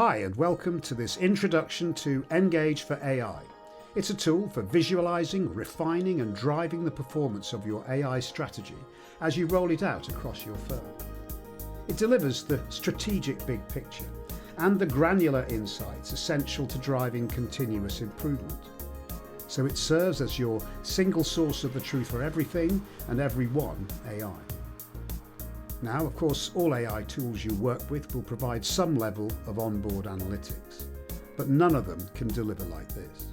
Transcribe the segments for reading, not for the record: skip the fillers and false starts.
Hi and welcome to this introduction to NGAGE for AI. It's a tool for visualizing, refining and driving the performance of your AI strategy as you roll it out across your firm. It delivers the strategic big picture and the granular insights essential to driving continuous improvement. So it serves as your single source of the truth for everything and everyone AI. Now, of course, all AI tools you work with will provide some level of onboard analytics, but none of them can deliver like this.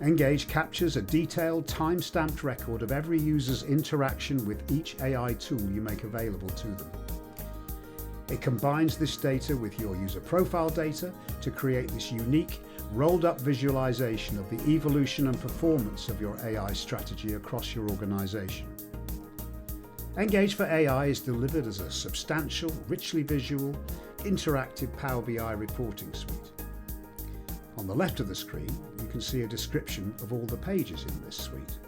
NGAGE captures a detailed, time-stamped record of every user's interaction with each AI tool you make available to them. It combines this data with your user profile data to create this unique, rolled-up visualization of the evolution and performance of your AI strategy across your organization. NGAGE for AI is delivered as a substantial, richly visual, interactive Power BI reporting suite. On the left of the screen, you can see a description of all the pages in this suite.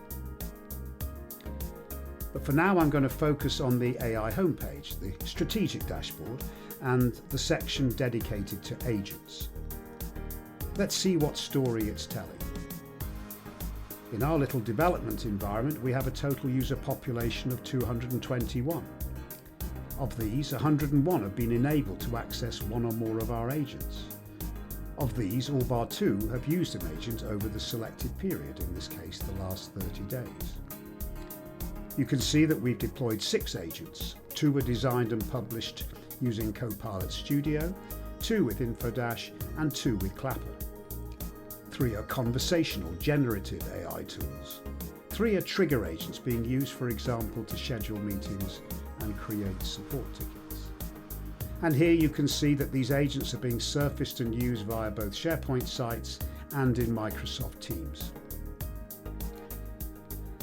But for now, I'm going to focus on the AI homepage, the strategic dashboard, and the section dedicated to agents. Let's see what story it's telling. In our little development environment, we have a total user population of 221. Of these, 101 have been enabled to access one or more of our agents. Of these, all bar 2 have used an agent over the selected period, in this case the last 30 days. You can see that we've deployed 6 agents. 2 were designed and published using Copilot Studio, 2 with InfoDash and 2 with Clapper. 3 are conversational, generative AI tools. 3 are trigger agents being used, for example, to schedule meetings and create support tickets. And here you can see that these agents are being surfaced and used via both SharePoint sites and in Microsoft Teams.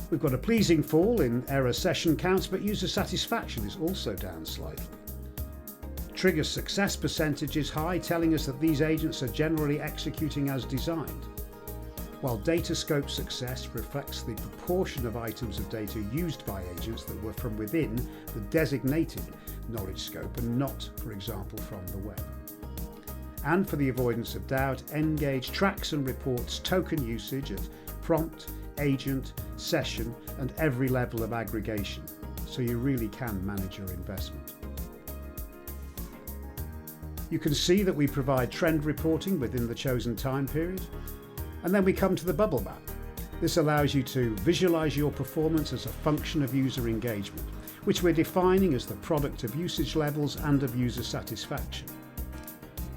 We've got a pleasing fall in error session counts, but user satisfaction is also down slightly. Trigger success percentage is high, telling us that these agents are generally executing as designed, while data scope success reflects the proportion of items of data used by agents that were from within the designated knowledge scope and not, for example, from the web. And for the avoidance of doubt, NGAGE tracks and reports token usage at prompt, agent, session and every level of aggregation, so you really can manage your investment. You can see that we provide trend reporting within the chosen time period, and then we come to the bubble map. This allows you to visualize your performance as a function of user engagement, which we're defining as the product of usage levels and of user satisfaction.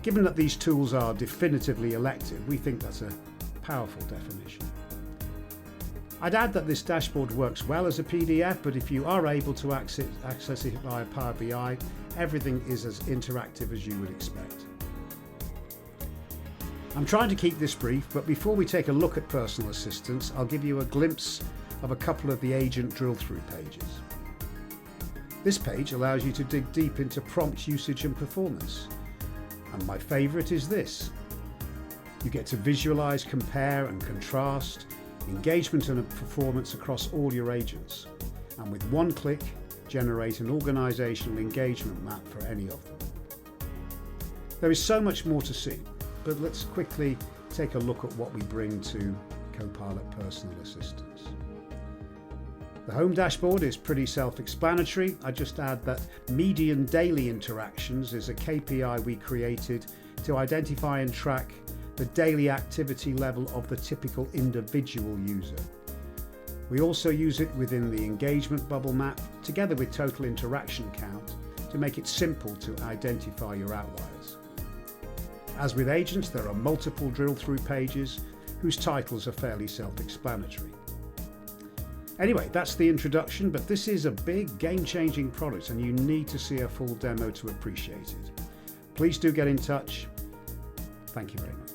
Given that these tools are definitively elective, we think that's a powerful definition. I'd add that this dashboard works well as a PDF, but if you are able to access it via Power BI, everything is as interactive as you would expect. I'm trying to keep this brief, but before we take a look at Personal Assistants, I'll give you a glimpse of a couple of the agent drill-through pages. This page allows you to dig deep into prompt usage and performance. And my favourite is this. You get to visualize, compare and contrast engagement and performance across all your agents, and with one click generate an organizational engagement map for any of them. There is so much more to see, but let's quickly take a look at what we bring to Copilot Personal Assistants. The home dashboard is pretty self-explanatory. I just add that median daily interactions is a KPI we created to identify and track the daily activity level of the typical individual user. We also use it within the engagement bubble map, together with total interaction count, to make it simple to identify your outliers. As with agents, there are multiple drill-through pages whose titles are fairly self-explanatory. Anyway, that's the introduction, but this is a big, game-changing product and you need to see a full demo to appreciate it. Please do get in touch. Thank you very much.